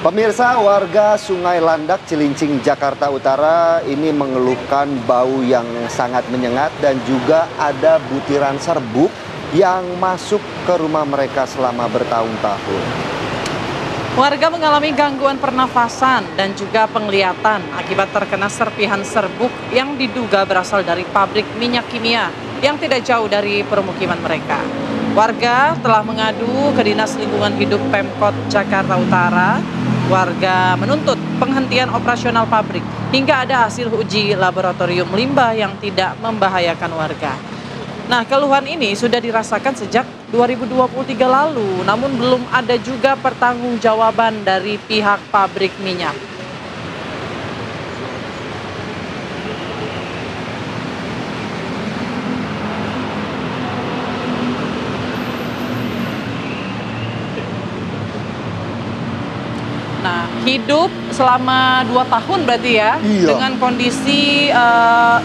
Pemirsa, warga Sungai Landak, Cilincing, Jakarta Utara ini mengeluhkan bau yang sangat menyengat dan juga ada butiran serbuk yang masuk ke rumah mereka selama bertahun-tahun. Warga mengalami gangguan pernafasan dan juga penglihatan akibat terkena serpihan serbuk yang diduga berasal dari pabrik minyak kimia yang tidak jauh dari permukiman mereka. Warga telah mengadu ke Dinas Lingkungan Hidup Pemkot Jakarta Utara. Warga menuntut penghentian operasional pabrik hingga ada hasil uji laboratorium limbah yang tidak membahayakan warga. Nah, keluhan ini sudah dirasakan sejak 2023 lalu, namun belum ada juga pertanggungjawaban dari pihak pabrik minyak. Nah, hidup selama 2 tahun berarti ya, Iya. dengan kondisi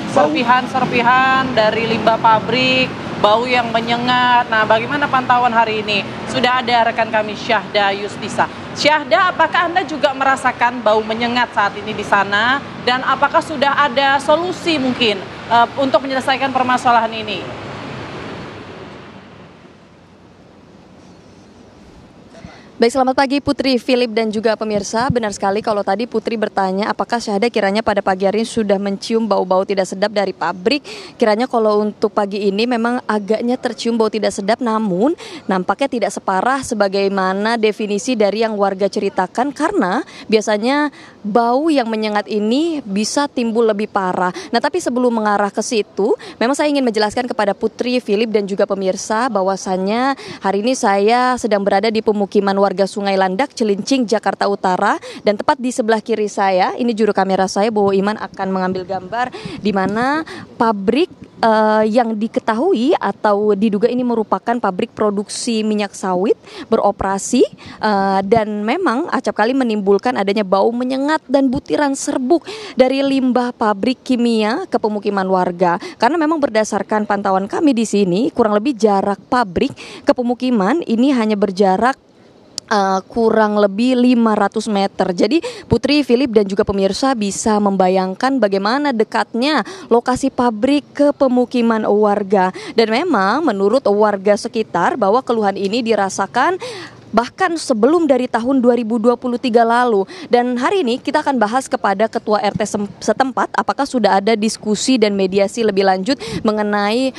serpihan-serpihan dari limbah pabrik, bau yang menyengat. Nah, bagaimana pantauan hari ini? Sudah ada rekan kami Syahda Yustisa. Syahda, apakah Anda juga merasakan bau menyengat saat ini di sana? Dan apakah sudah ada solusi mungkin untuk menyelesaikan permasalahan ini? Baik, selamat pagi Putri, Philip dan juga pemirsa. Benar sekali kalau tadi Putri bertanya apakah Syahda kiranya pada pagi hari ini sudah mencium bau-bau tidak sedap dari pabrik. Kiranya kalau untuk pagi ini memang agaknya tercium bau tidak sedap, namun nampaknya tidak separah sebagaimana definisi dari yang warga ceritakan, karena biasanya bau yang menyengat ini bisa timbul lebih parah. Nah, tapi sebelum mengarah ke situ, memang saya ingin menjelaskan kepada Putri, Philip dan juga pemirsa bahwasannya hari ini saya sedang berada di pemukiman warga Sungai Landak, Cilincing, Jakarta Utara, dan tepat di sebelah kiri saya, ini juru kamera saya, Bowo Iman, akan mengambil gambar di mana pabrik yang diketahui atau diduga ini merupakan pabrik produksi minyak sawit beroperasi dan memang acap kali menimbulkan adanya bau menyengat dan butiran serbuk dari limbah pabrik kimia ke pemukiman warga. Karena memang berdasarkan pantauan kami di sini, kurang lebih jarak pabrik ke pemukiman ini hanya berjarak kurang lebih 500 meter. Jadi Putri, Philip dan juga pemirsa bisa membayangkan bagaimana dekatnya lokasi pabrik ke pemukiman warga. Dan memang menurut warga sekitar bahwa keluhan ini dirasakan bahkan sebelum dari tahun 2023 lalu. Dan hari ini kita akan bahas kepada Ketua RT setempat apakah sudah ada diskusi dan mediasi lebih lanjut mengenai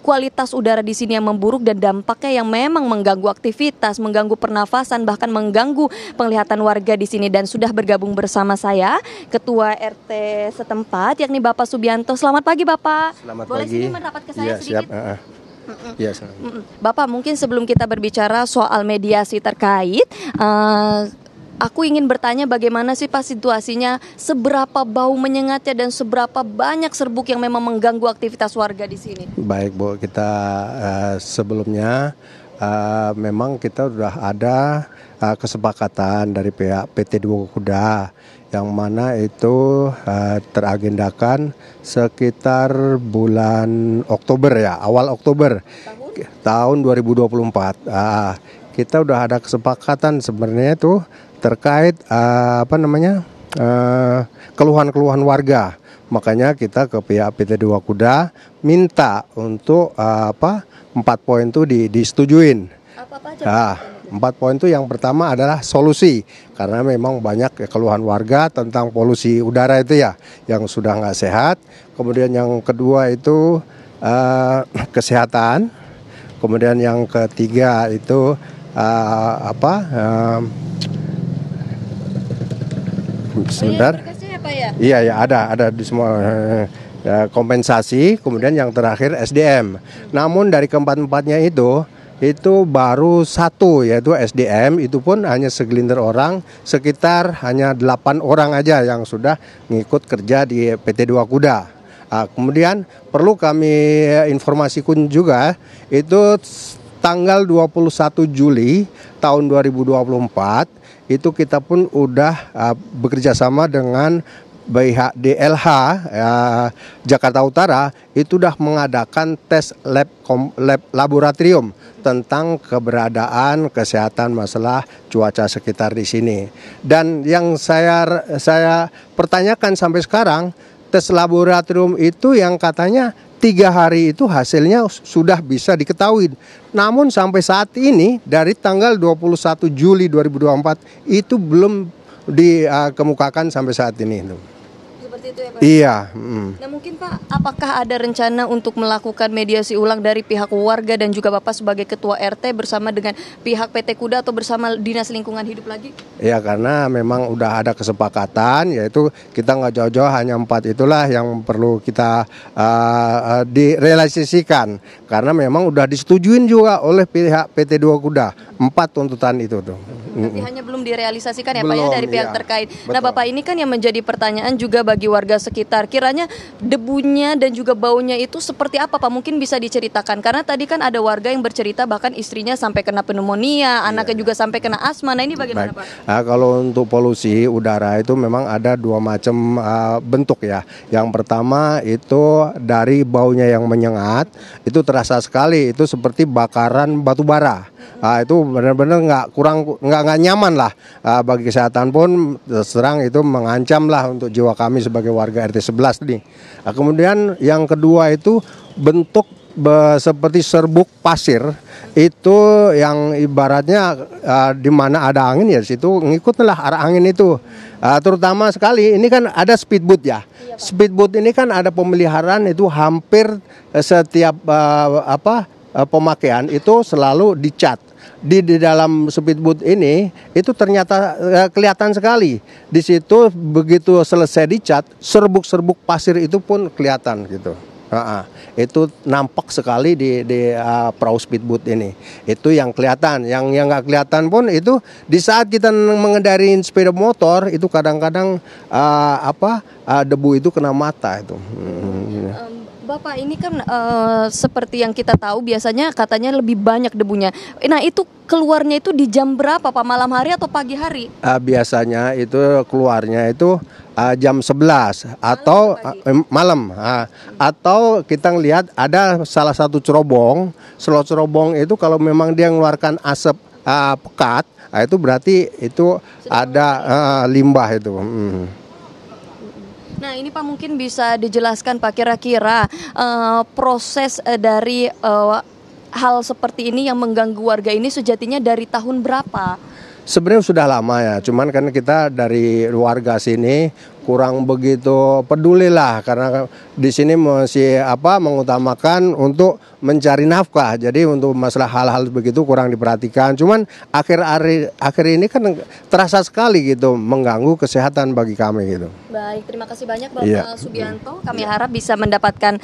kualitas udara di sini yang memburuk dan dampaknya yang memang mengganggu aktivitas, mengganggu pernafasan, bahkan mengganggu penglihatan warga di sini. Dan sudah bergabung bersama saya Ketua RT setempat yakni Bapak Subianto. Selamat pagi Bapak. Selamat Boleh pagi. sini merapat ke saya sedikit? Siap. Ya, Bapak, mungkin sebelum kita berbicara soal mediasi terkait, aku ingin bertanya bagaimana sih Pak situasinya, seberapa bau menyengatnya dan seberapa banyak serbuk yang memang mengganggu aktivitas warga di sini? Baik Bu, kita sebelumnya memang kita sudah ada kesepakatan dari pihak PT Dua Kuda yang mana itu teragendakan sekitar bulan Oktober ya, awal Oktober tahun 2024. Kita udah ada kesepakatan sebenarnya itu terkait keluhan-keluhan warga. Makanya kita ke pihak PT Dua Kuda minta untuk 4 poin itu disetujuin. Apa aja? 4 poin itu yang pertama adalah solusi, karena memang banyak keluhan warga tentang polusi udara itu ya yang sudah nggak sehat. Kemudian yang kedua itu kesehatan. Kemudian yang ketiga itu sebentar. Iya ya, ada di semua kompensasi. Kemudian yang terakhir SDM. Namun dari keempat-empatnya itu baru satu, yaitu SDM, itu pun hanya segelintir orang, sekitar hanya 8 orang aja yang sudah ngikut kerja di PT Dua Kuda. Kemudian perlu kami informasikan juga, itu tanggal 21 Juli tahun 2024, itu kita pun udah bekerja sama dengan pihak DLH Jakarta Utara itu sudah mengadakan tes lab laboratorium tentang keberadaan kesehatan masalah cuaca sekitar di sini. Dan yang saya pertanyakan sampai sekarang, tes laboratorium itu yang katanya 3 hari itu hasilnya sudah bisa diketahui. Namun sampai saat ini dari tanggal 21 Juli 2024 itu belum dikemukakan sampai saat ini. Seperti itu ya Pak? Iya. Nah mungkin Pak, apakah ada rencana untuk melakukan mediasi ulang dari pihak warga dan juga Bapak sebagai Ketua RT bersama dengan pihak PT Kuda atau bersama Dinas Lingkungan Hidup lagi? Ya, karena memang udah ada kesepakatan, yaitu kita nggak jauh-jauh, hanya 4 itulah yang perlu kita direalisasikan. Karena memang udah disetujuin juga oleh pihak PT Dua Kuda, 4 tuntutan itu tuh. Tapi hanya belum direalisasikan ya Pak ya Belum, dari pihak iya. terkait. Betul. Nah Bapak, ini kan yang menjadi pertanyaan juga bagi warga sekitar. Kiranya debunya dan juga baunya itu seperti apa Pak? Mungkin bisa diceritakan. Karena tadi kan ada warga yang bercerita bahkan istrinya sampai kena pneumonia, anaknya juga sampai kena asma. Nah ini bagaimana Baik. Pak? Nah, kalau untuk polusi udara itu memang ada 2 macam bentuk ya. Yang pertama itu dari baunya yang menyengat, itu terasa sekali, itu seperti bakaran batu bara. Itu benar-benar nggak nyaman lah, bagi kesehatan pun terus terang itu mengancam lah untuk jiwa kami sebagai warga RT 11 nih. Kemudian yang kedua itu bentuk seperti serbuk pasir, itu yang ibaratnya di mana ada angin ya situ ngikutlah arah angin itu. Terutama sekali ini kan ada speedboat ya. Speedboat ini kan ada pemeliharaan itu hampir setiap pemakaian itu selalu dicat. Di dalam speedboat ini itu ternyata kelihatan sekali. Di situ begitu selesai dicat, serbuk-serbuk pasir itu pun kelihatan gitu. Itu nampak sekali di perahu speedboat ini. Itu yang kelihatan. Yang nggak kelihatan pun itu di saat kita mengendarai sepeda motor itu kadang-kadang debu itu kena mata itu. Bapak, ini kan seperti yang kita tahu biasanya katanya lebih banyak debunya. Nah itu keluarnya itu di jam berapa Pak? Malam hari atau pagi hari? Biasanya itu keluarnya itu jam 11 atau malam. Atau kita lihat ada salah satu cerobong. Slot cerobong itu kalau memang dia mengeluarkan asap pekat, itu berarti itu ada limbah itu. Nah ini Pak mungkin bisa dijelaskan Pak kira-kira proses dari hal seperti ini yang mengganggu warga ini sejatinya dari tahun berapa? Sebenarnya sudah lama ya, cuman kan kita dari warga sini kurang begitu peduli lah, karena di sini masih mengutamakan untuk mencari nafkah. Jadi untuk masalah hal-hal begitu kurang diperhatikan. Cuman akhir ini kan terasa sekali gitu mengganggu kesehatan bagi kami gitu. Baik, terima kasih banyak Bapak Subianto. Kami harap bisa mendapatkan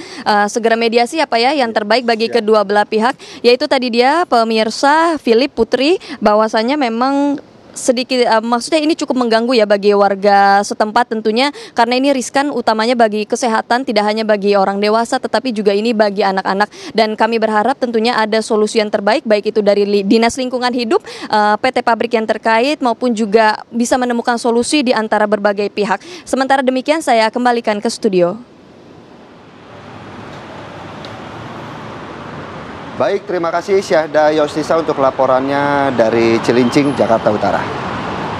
segera mediasi apa ya yang terbaik bagi kedua belah pihak. Yaitu tadi dia pemirsa Philip Putri, bahwasannya memang sedikit maksudnya ini cukup mengganggu ya bagi warga setempat tentunya, karena ini riskan utamanya bagi kesehatan, tidak hanya bagi orang dewasa tetapi juga ini bagi anak-anak. Dan kami berharap tentunya ada solusi yang terbaik baik itu dari Dinas Lingkungan Hidup, PT Pabrik yang terkait maupun juga bisa menemukan solusi di antara berbagai pihak. Sementara demikian saya kembalikan ke studio. Baik, terima kasih Syahda Yosnisa untuk laporannya dari Cilincing, Jakarta Utara.